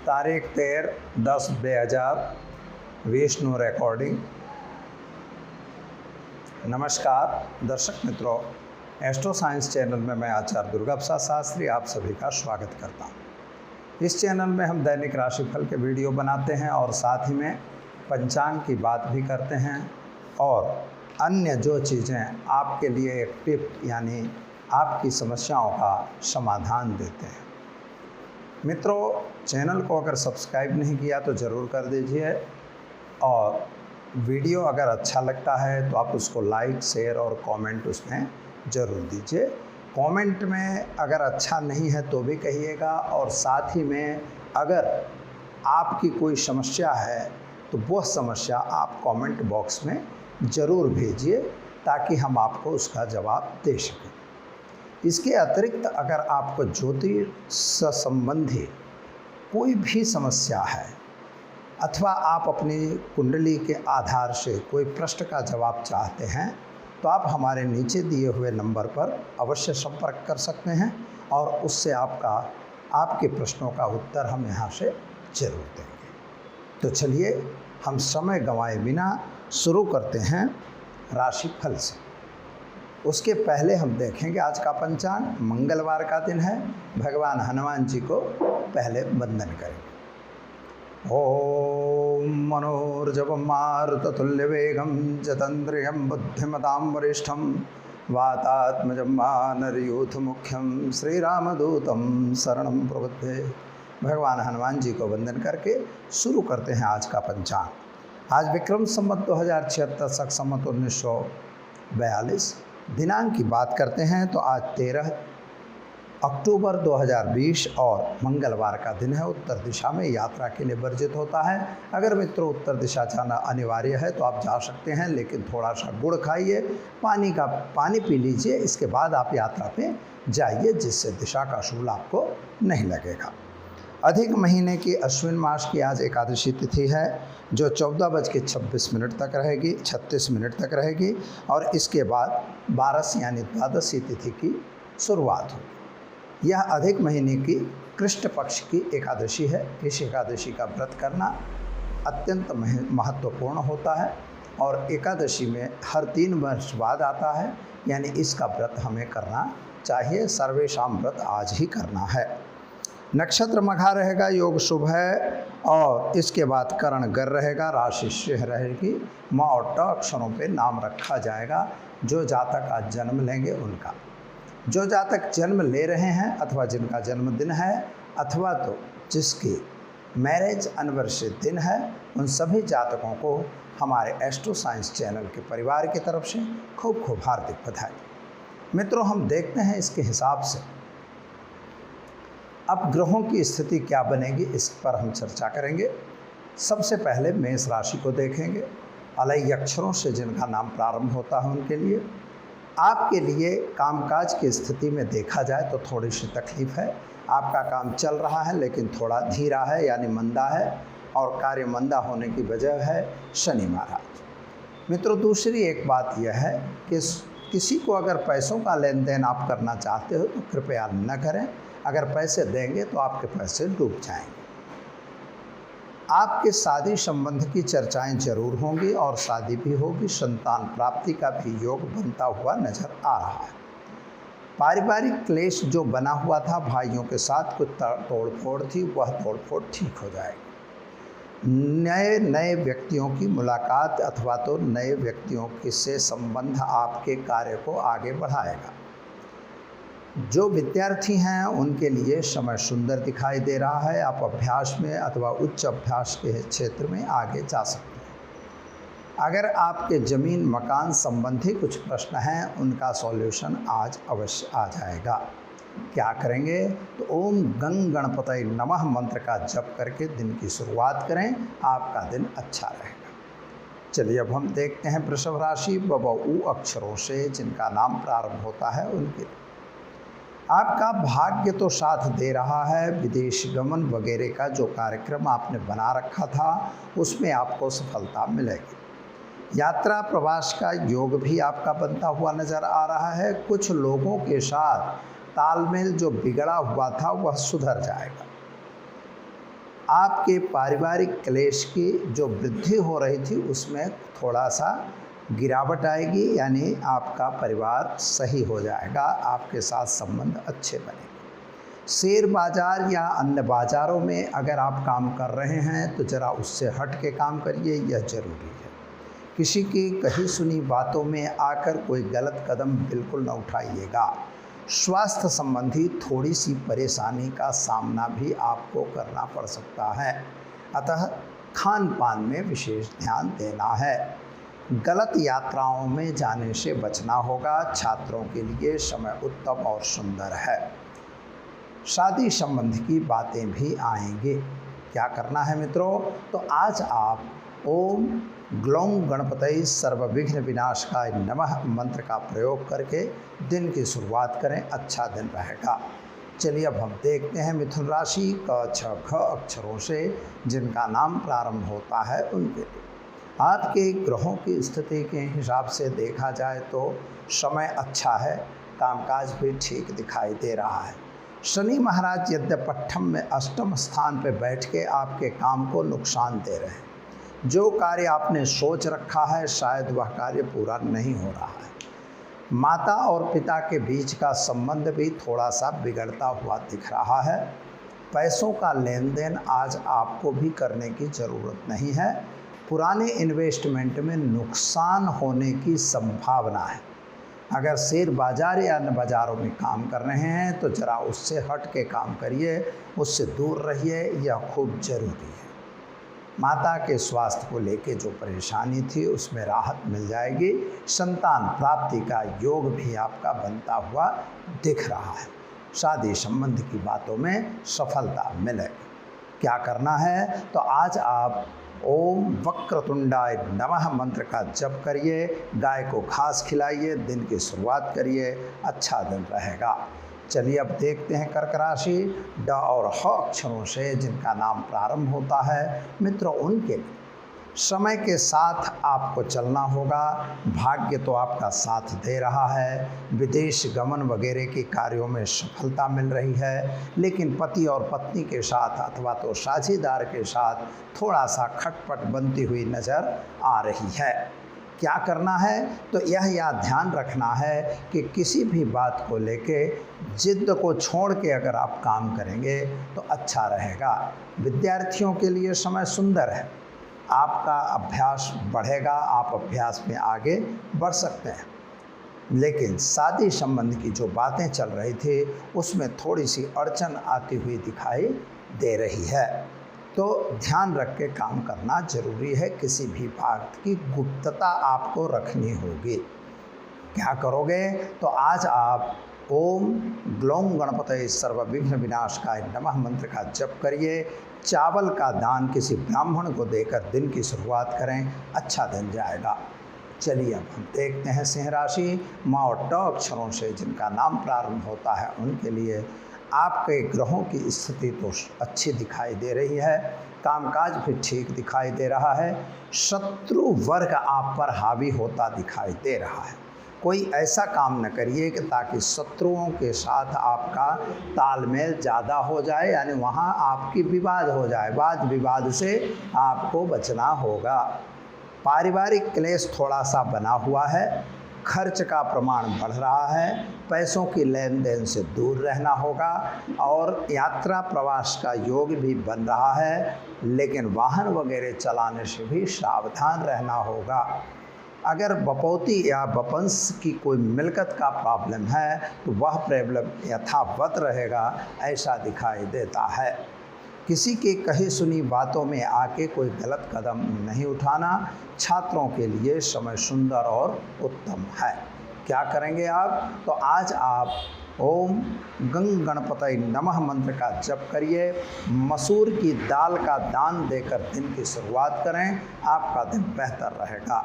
तारीख 13/10/2020 no recording. नमस्कार दर्शक मित्रों, एस्ट्रो साइंस चैनल में मैं आचार्य दुर्गा प्रसाद शास्त्री आप सभी का स्वागत करता हूँ। इस चैनल में हम दैनिक राशिफल के वीडियो बनाते हैं और साथ ही में पंचांग की बात भी करते हैं और अन्य जो चीज़ें आपके लिए एक टिप यानी आपकी समस्याओं का समाधान देते हैं। मित्रों, चैनल को अगर सब्सक्राइब नहीं किया तो ज़रूर कर दीजिए और वीडियो अगर अच्छा लगता है तो आप उसको लाइक, शेयर और कमेंट उसमें ज़रूर दीजिए। कमेंट में अगर अच्छा नहीं है तो भी कहिएगा और साथ ही में अगर आपकी कोई समस्या है तो वह समस्या आप कमेंट बॉक्स में ज़रूर भेजिए ताकि हम आपको उसका जवाब दे सकें। इसके अतिरिक्त अगर आपको ज्योतिष से संबंधी कोई भी समस्या है अथवा आप अपनी कुंडली के आधार से कोई प्रश्न का जवाब चाहते हैं तो आप हमारे नीचे दिए हुए नंबर पर अवश्य संपर्क कर सकते हैं और उससे आपके प्रश्नों का उत्तर हम यहाँ से जरूर देंगे। तो चलिए हम समय गंवाए बिना शुरू करते हैं राशिफल से। उसके पहले हम देखेंगे आज का पंचांग। मंगलवार का दिन है। भगवान हनुमान जी को पहले वंदन करेंगे। ओम मनोर्जवं मारुततुल्यवेगं जितेन्द्रियं बुद्धिमतां वरिष्ठं वातात्मजं वानरयूथमुख्यं श्रीरामदूतं शरणं प्रपद्ये। भगवान हनुमान जी को वंदन करके शुरू करते हैं आज का पंचांग। आज विक्रम संवत 2076 शक संवत 1942 दिनांक की बात करते हैं तो आज 13 अक्टूबर 2020 और मंगलवार का दिन है। उत्तर दिशा में यात्रा के लिए वर्जित होता है। अगर मित्रों उत्तर दिशा जाना अनिवार्य है तो आप जा सकते हैं, लेकिन थोड़ा सा गुड़ खाइए, पानी पी लीजिए, इसके बाद आप यात्रा पे जाइए जिससे दिशा का शूल आपको नहीं लगेगा। अधिक महीने की अश्विन मास की आज एकादशी तिथि है जो 14:26 तक रहेगी, 36 मिनट तक रहेगी और इसके बाद 12 यानी द्वादशी तिथि की शुरुआत होगी। यह अधिक महीने की कृष्ण पक्ष की एकादशी है। इस एकादशी का व्रत करना अत्यंत महत्वपूर्ण होता है और एकादशी में हर 3 वर्ष बाद आता है, यानी इसका व्रत हमें करना चाहिए। सर्वेशाम व्रत आज ही करना है। नक्षत्र मघा रहेगा, योग शुभ है और इसके बाद करण गर रहेगा, राशि सिंह रहेगी। म और ट अक्षरों पे नाम रखा जाएगा जो जातक आज जन्म लेंगे उनका। जो जातक जन्म ले रहे हैं अथवा जिनका जन्मदिन है अथवा तो जिसकी मैरिज एनिवर्सरी दिन है, उन सभी जातकों को हमारे एस्ट्रो साइंस चैनल के परिवार की तरफ से खूब खूब हार्दिक बधाई। मित्रों, हम देखते हैं इसके हिसाब से अब ग्रहों की स्थिति क्या बनेगी, इस पर हम चर्चा करेंगे। सबसे पहले मेष राशि को देखेंगे। अलई अक्षरों से जिनका नाम प्रारंभ होता है उनके लिए आपके लिए कामकाज की स्थिति में देखा जाए तो थोड़ी सी तकलीफ है। आपका काम चल रहा है लेकिन थोड़ा धीरा है यानी मंदा है और कार्य मंदा होने की वजह है शनि महाराज। मित्रों, दूसरी एक बात यह है कि किसी को अगर पैसों का लेन देन आप करना चाहते हो तो कृपया न करें। अगर पैसे देंगे तो आपके पैसे डूब जाएंगे। आपके शादी संबंध की चर्चाएं जरूर होंगी और शादी भी होगी। संतान प्राप्ति का भी योग बनता हुआ नजर आ रहा है। पारिवारिक क्लेश जो बना हुआ था भाइयों के साथ, कुछ तोड़फोड़ थी, वह तोड़फोड़ ठीक हो जाएगी। नए व्यक्तियों की मुलाकात अथवा तो नए व्यक्तियों से संबंध आपके कार्य को आगे बढ़ाएगा। जो विद्यार्थी हैं उनके लिए समय सुंदर दिखाई दे रहा है। आप अभ्यास में अथवा उच्च अभ्यास के क्षेत्र में आगे जा सकते हैं। अगर आपके ज़मीन मकान संबंधी कुछ प्रश्न हैं उनका सॉल्यूशन आज अवश्य आ जाएगा। क्या करेंगे तो ओम गंग गणपतये नमः मंत्र का जप करके दिन की शुरुआत करें, आपका दिन अच्छा रहेगा। चलिए अब हम देखते हैं वृषभ राशि। उ अक्षरों से जिनका नाम प्रारंभ होता है उनके आपका भाग्य तो साथ दे रहा है। विदेश गमन वगैरह का जो कार्यक्रम आपने बना रखा था उसमें आपको सफलता मिलेगी। यात्रा प्रवास का योग भी आपका बनता हुआ नज़र आ रहा है। कुछ लोगों के साथ तालमेल जो बिगड़ा हुआ था वह सुधर जाएगा। आपके पारिवारिक क्लेश की जो वृद्धि हो रही थी उसमें थोड़ा सा गिरावट आएगी, यानी आपका परिवार सही हो जाएगा, आपके साथ संबंध अच्छे बनेंगे। शेयर बाज़ार या अन्य बाज़ारों में अगर आप काम कर रहे हैं तो ज़रा उससे हट के काम करिए, यह ज़रूरी है। किसी की कही सुनी बातों में आकर कोई गलत कदम बिल्कुल न उठाइएगा। स्वास्थ्य संबंधी थोड़ी सी परेशानी का सामना भी आपको करना पड़ सकता है, अतः खान पान में विशेष ध्यान देना है। गलत यात्राओं में जाने से बचना होगा। छात्रों के लिए समय उत्तम और सुंदर है। शादी संबंध की बातें भी आएंगी। क्या करना है मित्रों? तो आज आप ओम ग्लौं गणपतये सर्वविघ्न विनाशकाय नमः मंत्र का प्रयोग करके दिन की शुरुआत करें, अच्छा दिन रहेगा। चलिए अब हम देखते हैं मिथुन राशि क छ ख अक्षरों से जिनका नाम प्रारंभ होता है उनके लिए। आपके ग्रहों की स्थिति के हिसाब से देखा जाए तो समय अच्छा है, कामकाज भी ठीक दिखाई दे रहा है। शनि महाराज यद्यपट्ठम में अष्टम स्थान पर बैठ के आपके काम को नुकसान दे रहे हैं। जो कार्य आपने सोच रखा है शायद वह कार्य पूरा नहीं हो रहा है। माता और पिता के बीच का संबंध भी थोड़ा सा बिगड़ता हुआ दिख रहा है। पैसों का लेन देन आज आपको भी करने की ज़रूरत नहीं है। पुराने इन्वेस्टमेंट में नुकसान होने की संभावना है। अगर शेयर बाज़ार या अन्य बाज़ारों में काम कर रहे हैं तो ज़रा उससे हट के काम करिए, उससे दूर रहिए, यह खूब ज़रूरी है। माता के स्वास्थ्य को लेके जो परेशानी थी उसमें राहत मिल जाएगी। संतान प्राप्ति का योग भी आपका बनता हुआ दिख रहा है। शादी संबंध की बातों में सफलता मिलेगी। क्या करना है? तो आज आप ओम वक्रतुंडाय नमः मंत्र का जप करिए, गाय को घास खिलाइए, दिन की शुरुआत करिए, अच्छा दिन रहेगा। चलिए अब देखते हैं कर्क राशि ड और ह अक्षरों से जिनका नाम प्रारंभ होता है। मित्रों, उनके लिए समय के साथ आपको चलना होगा। भाग्य तो आपका साथ दे रहा है। विदेश गमन वगैरह के कार्यों में सफलता मिल रही है, लेकिन पति और पत्नी के साथ अथवा तो साझेदार के साथ थोड़ा सा खटपट बनती हुई नज़र आ रही है। क्या करना है? तो यह याद ध्यान रखना है कि किसी भी बात को लेके जिद को छोड़ के अगर आप काम करेंगे तो अच्छा रहेगा। विद्यार्थियों के लिए समय सुंदर है। आपका अभ्यास बढ़ेगा, आप अभ्यास में आगे बढ़ सकते हैं। लेकिन शादी संबंध की जो बातें चल रही थी उसमें थोड़ी सी अड़चन आती हुई दिखाई दे रही है, तो ध्यान रख के काम करना जरूरी है। किसी भी बात की गुप्तता आपको रखनी होगी। क्या करोगे? तो आज आप ओम ग्लौं गणपतये सर्वविघ्न विनाशकाय नमः मंत्र का जप करिए। चावल का दान किसी ब्राह्मण को देकर दिन की शुरुआत करें, अच्छा दिन जाएगा। चलिए अब हम देखते हैं सिंह राशि म और ट अक्षरों से जिनका नाम प्रारंभ होता है उनके लिए। आपके ग्रहों की स्थिति तो अच्छी दिखाई दे रही है, कामकाज भी ठीक दिखाई दे रहा है। शत्रु वर्ग आप पर हावी होता दिखाई दे रहा है। कोई ऐसा काम न करिए कि ताकि शत्रुओं के साथ आपका तालमेल ज़्यादा हो जाए, यानी वहाँ आपकी विवाद हो जाए। वाद विवाद से आपको बचना होगा। पारिवारिक क्लेश थोड़ा सा बना हुआ है। खर्च का प्रमाण बढ़ रहा है। पैसों की लेन देन से दूर रहना होगा और यात्रा प्रवास का योग भी बन रहा है, लेकिन वाहन वगैरह चलाने से भी सावधान रहना होगा। अगर बपौती या बपंस की कोई मिल्कत का प्रॉब्लम है तो वह प्रॉब्लम यथावत रहेगा, ऐसा दिखाई देता है। किसी की कही सुनी बातों में आके कोई गलत कदम नहीं उठाना। छात्रों के लिए समय सुंदर और उत्तम है। क्या करेंगे आप? तो आज आप ओम गं गणपतये नमः मंत्र का जप करिए। मसूर की दाल का दान देकर दिन की शुरुआत करें, आपका दिन बेहतर रहेगा।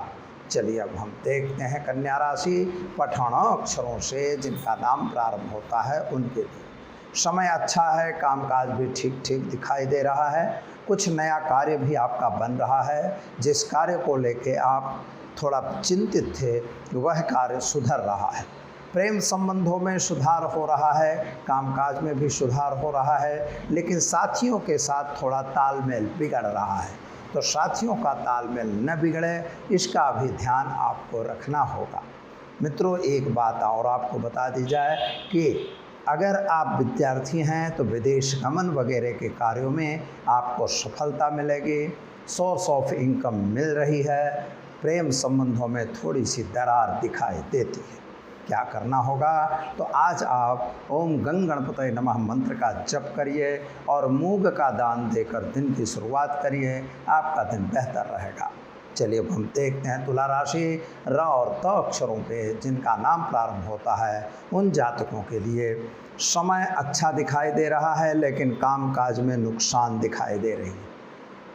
चलिए अब हम देखते हैं कन्या राशि पठान अक्षरों से जिनका नाम प्रारंभ होता है उनके लिए। समय अच्छा है, कामकाज भी ठीक ठीक दिखाई दे रहा है। कुछ नया कार्य भी आपका बन रहा है। जिस कार्य को लेके आप थोड़ा चिंतित थे वह कार्य सुधर रहा है। प्रेम संबंधों में सुधार हो रहा है, कामकाज में भी सुधार हो रहा है, लेकिन साथियों के साथ थोड़ा तालमेल बिगड़ रहा है। तो साथियों का तालमेल न बिगड़े, इसका भी ध्यान आपको रखना होगा। मित्रों, एक बात और आपको बता दी जाए कि अगर आप विद्यार्थी हैं तो विदेश गमन वगैरह के कार्यों में आपको सफलता मिलेगी, सोर्स ऑफ इनकम मिल रही है। प्रेम संबंधों में थोड़ी सी दरार दिखाई देती है। क्या करना होगा? तो आज आप ओम गंग गणपतये नमः मंत्र का जप करिए और मूंग का दान देकर दिन की शुरुआत करिए, आपका दिन बेहतर रहेगा। चलिए अब हम देखते हैं तुला राशि र और त अक्षरों पे जिनका नाम प्रारंभ होता है उन जातकों के लिए समय अच्छा दिखाई दे रहा है, लेकिन कामकाज में नुकसान दिखाई दे रही है।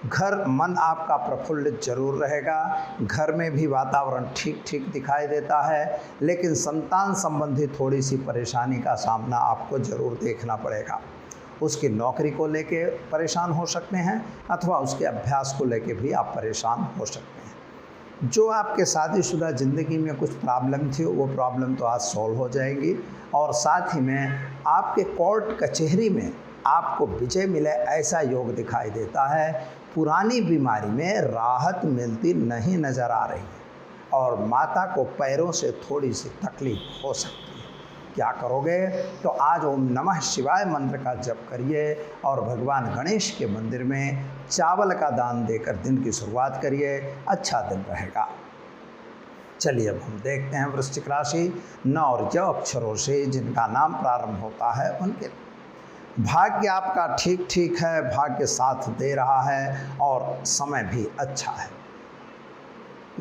घर मन आपका प्रफुल्लित जरूर रहेगा, घर में भी वातावरण ठीक ठीक दिखाई देता है, लेकिन संतान संबंधी थोड़ी सी परेशानी का सामना आपको जरूर देखना पड़ेगा। उसकी नौकरी को लेके परेशान हो सकते हैं अथवा उसके अभ्यास को लेके भी आप परेशान हो सकते हैं। जो आपके शादीशुदा ज़िंदगी में कुछ प्रॉब्लम थी वो प्रॉब्लम तो आज सॉल्व हो जाएंगी, और साथ ही में आपके कोर्ट कचहरी में आपको विजय मिले ऐसा योग दिखाई देता है। पुरानी बीमारी में राहत मिलती नहीं नज़र आ रही है और माता को पैरों से थोड़ी सी तकलीफ हो सकती है। क्या करोगे? तो आज ओम नमः शिवाय मंत्र का जप करिए और भगवान गणेश के मंदिर में चावल का दान देकर दिन की शुरुआत करिए, अच्छा दिन रहेगा। चलिए अब हम देखते हैं वृश्चिक राशि न और ज अक्षरों से जिनका नाम प्रारंभ होता है उनके। भाग्य आपका ठीक ठीक है, भाग्य साथ दे रहा है और समय भी अच्छा है।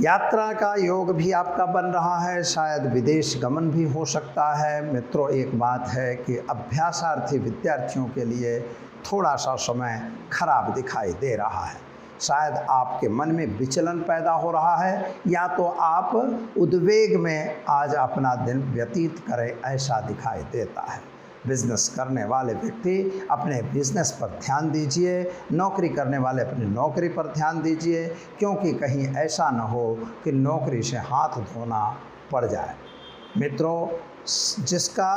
यात्रा का योग भी आपका बन रहा है, शायद विदेश गमन भी हो सकता है। मित्रों, एक बात है कि अभ्यासार्थी विद्यार्थियों के लिए थोड़ा सा समय खराब दिखाई दे रहा है। शायद आपके मन में विचलन पैदा हो रहा है या तो आप उद्वेग में आज अपना दिन व्यतीत करें, ऐसा दिखाई देता है। बिजनेस करने वाले व्यक्ति अपने बिजनेस पर ध्यान दीजिए, नौकरी करने वाले अपनी नौकरी पर ध्यान दीजिए, क्योंकि कहीं ऐसा न हो कि नौकरी से हाथ धोना पड़ जाए। मित्रों, जिसका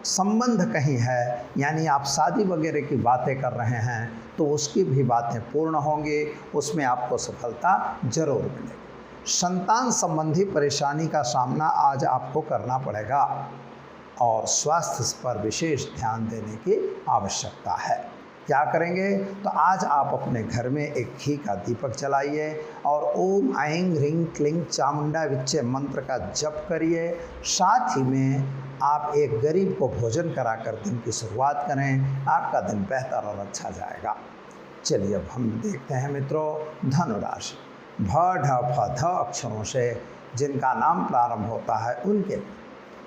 संबंध कहीं है, यानी आप शादी वगैरह की बातें कर रहे हैं, तो उसकी भी बातें पूर्ण होंगी, उसमें आपको सफलता जरूर मिलेगी। संतान संबंधी परेशानी का सामना आज आपको करना पड़ेगा और स्वास्थ्य पर विशेष ध्यान देने की आवश्यकता है। क्या करेंगे? तो आज आप अपने घर में एक घी का दीपक जलाइए और ओम ऐं ह्रीं क्लीं चामुंडा विच्चे मंत्र का जप करिए। साथ ही में आप एक गरीब को भोजन कराकर दिन की शुरुआत करें, आपका दिन बेहतर और अच्छा जाएगा। चलिए अब हम देखते हैं मित्रों धनु राशि। भ ढ फ ध अक्षरों से जिनका नाम प्रारंभ होता है उनके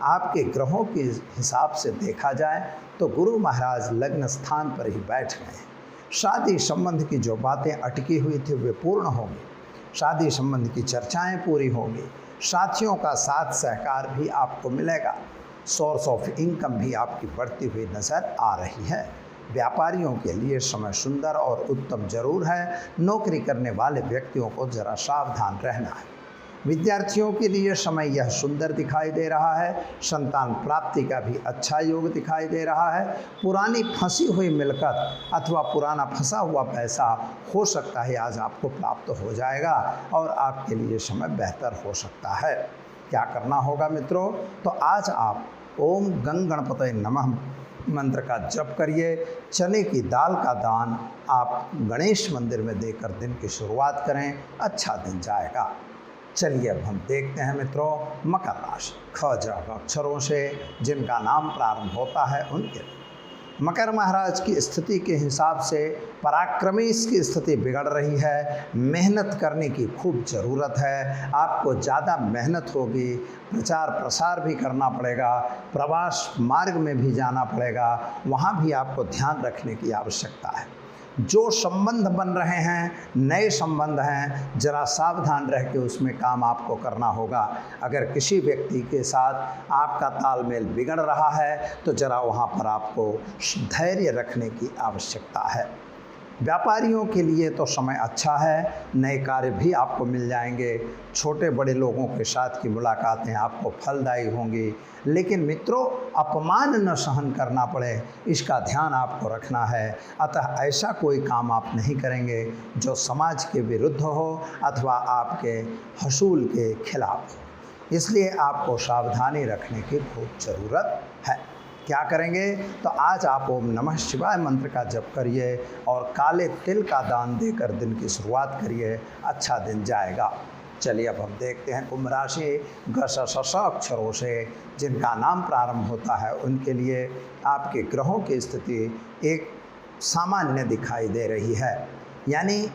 आपके ग्रहों के हिसाब से देखा जाए तो गुरु महाराज लग्न स्थान पर ही बैठ गए हैं। शादी संबंध की जो बातें अटकी हुई थी वे पूर्ण होंगी, शादी संबंध की चर्चाएं पूरी होंगी, साथियों का साथ सहकार भी आपको मिलेगा, सोर्स ऑफ इनकम भी आपकी बढ़ती हुई नज़र आ रही है। व्यापारियों के लिए समय सुंदर और उत्तम जरूर है, नौकरी करने वाले व्यक्तियों को जरा सावधान रहना है। विद्यार्थियों के लिए समय यह सुंदर दिखाई दे रहा है, संतान प्राप्ति का भी अच्छा योग दिखाई दे रहा है। पुरानी फंसी हुई मिलकत अथवा पुराना फंसा हुआ पैसा हो सकता है आज आपको प्राप्त हो जाएगा और आपके लिए समय बेहतर हो सकता है। क्या करना होगा मित्रों? तो आज आप ओम गंग गणपतये नमः मंत्र का जप करिए। चने की दाल का दान आप गणेश मंदिर में देकर दिन की शुरुआत करें, अच्छा दिन जाएगा। चलिए अब हम देखते हैं मित्रों मकर राशि। ख ज अक्षरों से जिनका नाम प्रारंभ होता है उनके। मकर महाराज की स्थिति के हिसाब से पराक्रमी इसकी स्थिति बिगड़ रही है, मेहनत करने की खूब ज़रूरत है, आपको ज़्यादा मेहनत होगी, प्रचार प्रसार भी करना पड़ेगा, प्रवास मार्ग में भी जाना पड़ेगा, वहाँ भी आपको ध्यान रखने की आवश्यकता है। जो संबंध बन रहे हैं, नए संबंध हैं, जरा सावधान रह के उसमें काम आपको करना होगा। अगर किसी व्यक्ति के साथ आपका तालमेल बिगड़ रहा है तो जरा वहाँ पर आपको धैर्य रखने की आवश्यकता है। व्यापारियों के लिए तो समय अच्छा है, नए कार्य भी आपको मिल जाएंगे, छोटे बड़े लोगों के साथ की मुलाकातें आपको फलदायी होंगी। लेकिन मित्रों, अपमान न सहन करना पड़े, इसका ध्यान आपको रखना है। अतः ऐसा कोई काम आप नहीं करेंगे जो समाज के विरुद्ध हो अथवा आपके हसूल के खिलाफ हो। इसलिए आपको सावधानी रखने की खूब ज़रूरत है। क्या करेंगे? तो आज आप ओम नमः शिवाय मंत्र का जप करिए और काले तिल का दान देकर दिन की शुरुआत करिए, अच्छा दिन जाएगा। चलिए अब हम देखते हैं कुंभ राशि ग अक्षरों से जिनका नाम प्रारंभ होता है उनके लिए आपके ग्रहों की स्थिति एक सामान्य दिखाई दे रही है। यानी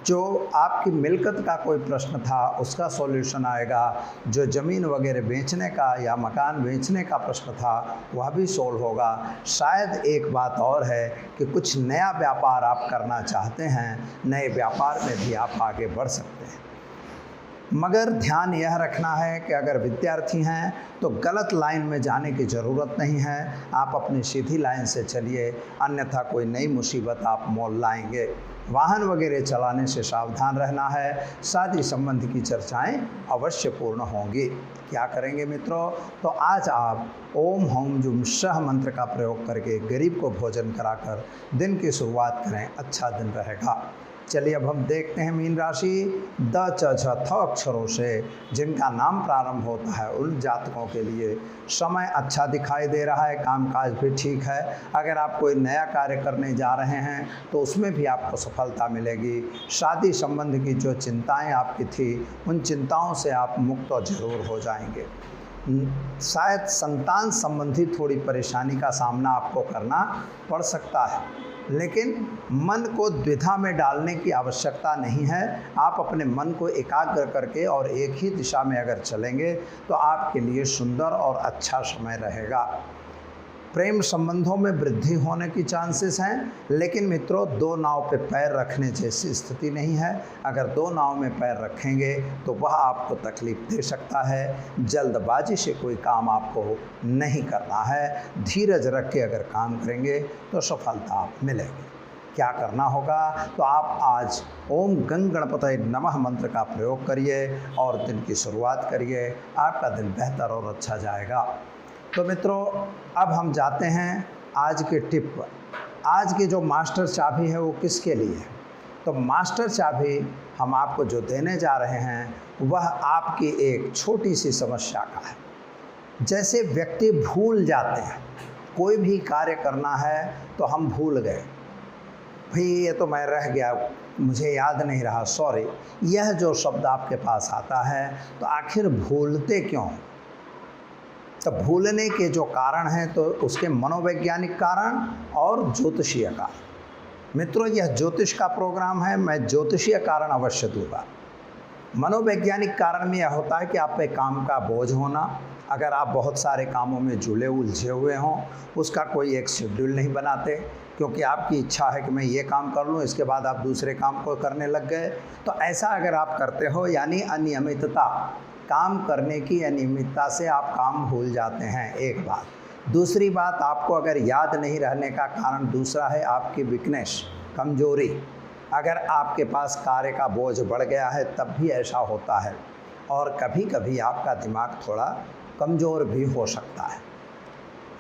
जो आपकी मिल्कत का कोई प्रश्न था उसका सॉल्यूशन आएगा, जो ज़मीन वगैरह बेचने का या मकान बेचने का प्रश्न था वह भी सोल्व होगा। शायद एक बात और है कि कुछ नया व्यापार आप करना चाहते हैं, नए व्यापार में भी आप आगे बढ़ सकते हैं। मगर ध्यान यह रखना है कि अगर विद्यार्थी हैं तो गलत लाइन में जाने की ज़रूरत नहीं है, आप अपनी सीधी लाइन से चलिए, अन्यथा कोई नई मुसीबत आप मोल लाएंगे। वाहन वगैरह चलाने से सावधान रहना है। शादी संबंधी की चर्चाएं अवश्य पूर्ण होंगी। क्या करेंगे मित्रों? तो आज आप ओम हौम जुम सह मंत्र का प्रयोग करके गरीब को भोजन कराकर दिन की शुरुआत करें, अच्छा दिन रहेगा। चलिए अब हम देखते हैं मीन राशि द च छ थ अक्षरों से जिनका नाम प्रारंभ होता है उन जातकों के लिए समय अच्छा दिखाई दे रहा है, कामकाज भी ठीक है। अगर आप कोई नया कार्य करने जा रहे हैं तो उसमें भी आपको सफलता मिलेगी। शादी संबंध की जो चिंताएं आपकी थी उन चिंताओं से आप मुक्त और जरूर हो जाएंगे। शायद संतान संबंधी थोड़ी परेशानी का सामना आपको करना पड़ सकता है, लेकिन मन को द्विधा में डालने की आवश्यकता नहीं है। आप अपने मन को एकाग्र करके और एक ही दिशा में अगर चलेंगे तो आपके लिए सुंदर और अच्छा समय रहेगा। प्रेम संबंधों में वृद्धि होने की चांसेस हैं, लेकिन मित्रों दो नाव पे पैर रखने जैसी स्थिति नहीं है। अगर दो नाव में पैर रखेंगे तो वह आपको तकलीफ दे सकता है। जल्दबाजी से कोई काम आपको नहीं करना है, धीरज रख के अगर काम करेंगे तो सफलता मिलेगी। क्या करना होगा? तो आप आज ओम गंग गणपतये नमः मंत्र का प्रयोग करिए और दिन की शुरुआत करिए, आपका दिन बेहतर और अच्छा जाएगा। तो मित्रों अब हम जाते हैं आज के टिप। आज की जो मास्टर चाबी है वो किसके लिए है? तो मास्टर चाबी हम आपको जो देने जा रहे हैं वह आपकी एक छोटी सी समस्या का है। जैसे व्यक्ति भूल जाते हैं, कोई भी कार्य करना है तो हम भूल गए, भाई ये तो मैं रह गया, मुझे याद नहीं रहा, सॉरी। यह जो शब्द आपके पास आता है तो आखिर भूलते क्यों? तो भूलने के जो कारण हैं तो उसके मनोवैज्ञानिक कारण और ज्योतिषीय कारण। मित्रों यह ज्योतिष का प्रोग्राम है, मैं ज्योतिषीय कारण अवश्य दूंगा। मनोवैज्ञानिक कारण में यह होता है कि आप पे काम का बोझ होना, अगर आप बहुत सारे कामों में जुड़े उलझे हुए हों, उसका कोई एक शेड्यूल नहीं बनाते क्योंकि आपकी इच्छा है कि मैं ये काम कर लूँ, इसके बाद आप दूसरे काम को करने लग गए। तो ऐसा अगर आप करते हो यानी अनियमितता, काम करने की अनियमितता से आप काम भूल जाते हैं, एक बात। दूसरी बात, आपको अगर याद नहीं रहने का कारण दूसरा है आपकी वीकनेस, कमजोरी। अगर आपके पास कार्य का बोझ बढ़ गया है तब भी ऐसा होता है, और कभी कभी आपका दिमाग थोड़ा कमज़ोर भी हो सकता है।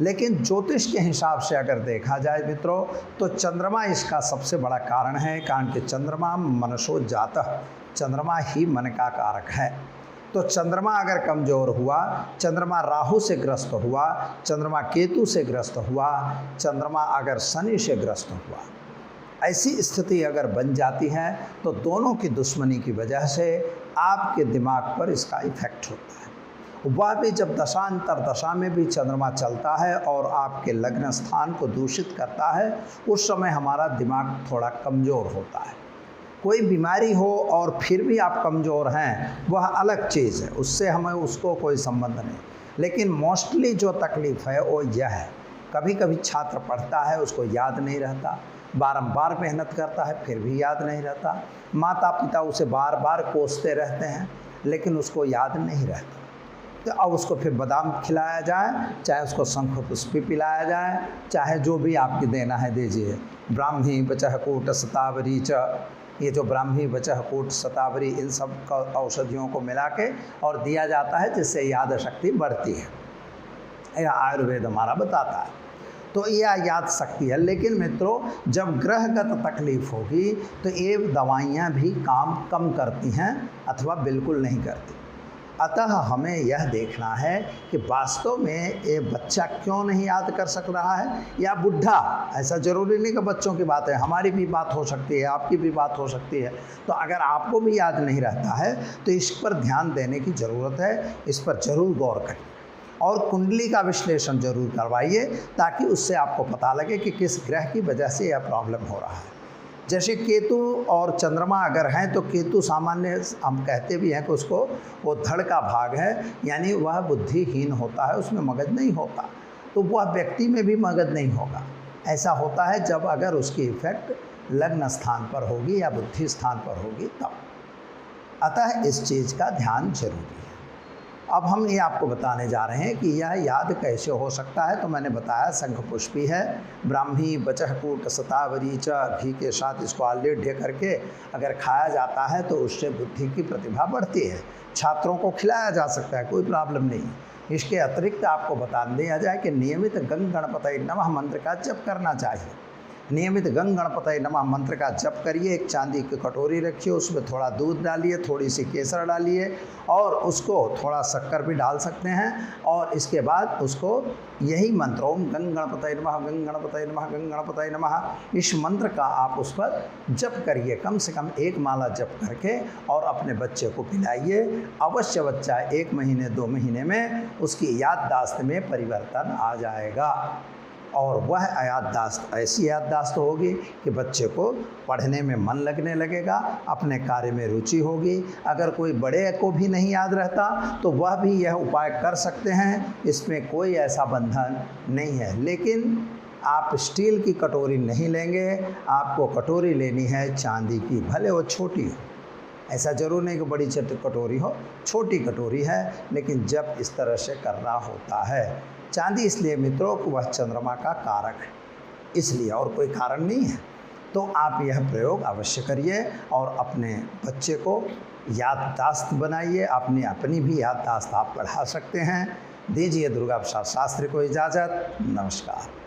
लेकिन ज्योतिष के हिसाब से अगर देखा जाए मित्रों तो चंद्रमा इसका सबसे बड़ा कारण है, कारण कि चंद्रमा मनसो जातः, चंद्रमा ही मन का कारक है। तो चंद्रमा अगर कमज़ोर हुआ, चंद्रमा राहु से ग्रस्त हुआ, चंद्रमा केतु से ग्रस्त हुआ, चंद्रमा अगर शनि से ग्रस्त हुआ, ऐसी स्थिति अगर बन जाती है तो दोनों की दुश्मनी की वजह से आपके दिमाग पर इसका इफेक्ट होता है। वह भी जब दशांतर दशा में भी चंद्रमा चलता है और आपके लग्न स्थान को दूषित करता है, उस समय हमारा दिमाग थोड़ा कमज़ोर होता है। कोई बीमारी हो और फिर भी आप कमज़ोर हैं वह अलग चीज़ है, उससे हमें उसको कोई संबंध नहीं। लेकिन मोस्टली जो तकलीफ़ है वो यह है, कभी कभी छात्र पढ़ता है उसको याद नहीं रहता, बारंबार मेहनत करता है फिर भी याद नहीं रहता, माता पिता उसे बार बार कोसते रहते हैं लेकिन उसको याद नहीं रहता। तो अब उसको फिर बादाम खिलाया जाए, चाहे उसको शंख पुष्पी पिलाया जाए, चाहे जो भी आपकी देना है दीजिए। ब्राह्मी बचह कूट शतावरी च, ये जो ब्राह्मी बचह कूट शतावरी इन सब का औषधियों को मिला के और दिया जाता है, जिससे याद शक्ति बढ़ती है। यह आयुर्वेद हमारा बताता है। तो यह याद शक्ति है। लेकिन मित्रों, जब ग्रहगत तकलीफ होगी तो ये दवाइयाँ भी काम कम करती हैं अथवा बिल्कुल नहीं करती। अतः हमें यह देखना है कि वास्तव में ये बच्चा क्यों नहीं याद कर सक रहा है, या बुढ़ा। ऐसा ज़रूरी नहीं कि बच्चों की बात है, हमारी भी बात हो सकती है, आपकी भी बात हो सकती है। तो अगर आपको भी याद नहीं रहता है तो इस पर ध्यान देने की ज़रूरत है, इस पर ज़रूर गौर करें और कुंडली का विश्लेषण जरूर करवाइए, ताकि उससे आपको पता लगे कि किस ग्रह की वजह से यह प्रॉब्लम हो रहा है। जैसे केतु और चंद्रमा अगर हैं तो केतु सामान्य हम कहते भी हैं कि उसको वो धड़ का भाग है, यानी वह बुद्धिहीन होता है, उसमें मगज नहीं होता, तो वह व्यक्ति में भी मगज नहीं होगा। ऐसा होता है जब अगर उसकी इफेक्ट लग्न स्थान पर होगी या बुद्धि स्थान पर होगी तब। अतः इस चीज़ का ध्यान जरूरी है। अब हम ये आपको बताने जा रहे हैं कि यह याद कैसे हो सकता है। तो मैंने बताया शंख पुष्पी है, ब्राह्मी बचह कूट शतावरी च, घी के साथ इसको आलेढ़ करके अगर खाया जाता है तो उससे बुद्धि की प्रतिभा बढ़ती है। छात्रों को खिलाया जा सकता है, कोई प्रॉब्लम नहीं। इसके अतिरिक्त आपको बता दिया जाए कि नियमित गंग गणपतये नमः मंत्र का जप करना चाहिए। नियमित गंग गणपतये नमः मंत्र का जप करिए। एक चांदी की कटोरी रखिए, उसमें थोड़ा दूध डालिए, थोड़ी सी केसर डालिए और उसको थोड़ा शक्कर भी डाल सकते हैं। और इसके बाद उसको यही मंत्र ओम गंग गणपतये नमः, गंग गणपतये नमः, गंग गणपतये नमः, इस मंत्र का आप उस पर जप करिए, कम से कम 1 माला जप करके, और अपने बच्चे को पिलाइए। अवश्य बच्चा 1 महीने 2 महीने में उसकी याददाश्त में परिवर्तन आ जाएगा, और वह याददाश्त ऐसी याददाश्त होगी कि बच्चे को पढ़ने में मन लगने लगेगा, अपने कार्य में रुचि होगी। अगर कोई बड़े को भी नहीं याद रहता तो वह भी यह उपाय कर सकते हैं, इसमें कोई ऐसा बंधन नहीं है। लेकिन आप स्टील की कटोरी नहीं लेंगे, आपको कटोरी लेनी है चांदी की, भले वो छोटी हो। ऐसा जरूर नहीं कि बड़ी कटोरी हो, छोटी कटोरी है, लेकिन जब इस तरह से करना होता है। चांदी इसलिए मित्रों कि वह चंद्रमा का कारक है, इसलिए, और कोई कारण नहीं है। तो आप यह प्रयोग अवश्य करिए और अपने बच्चे को याददाश्त बनाइए। अपनी भी याददाश्त आप बढ़ा सकते हैं। दीजिए दुर्गा प्रसाद शास्त्री को इजाज़त। नमस्कार।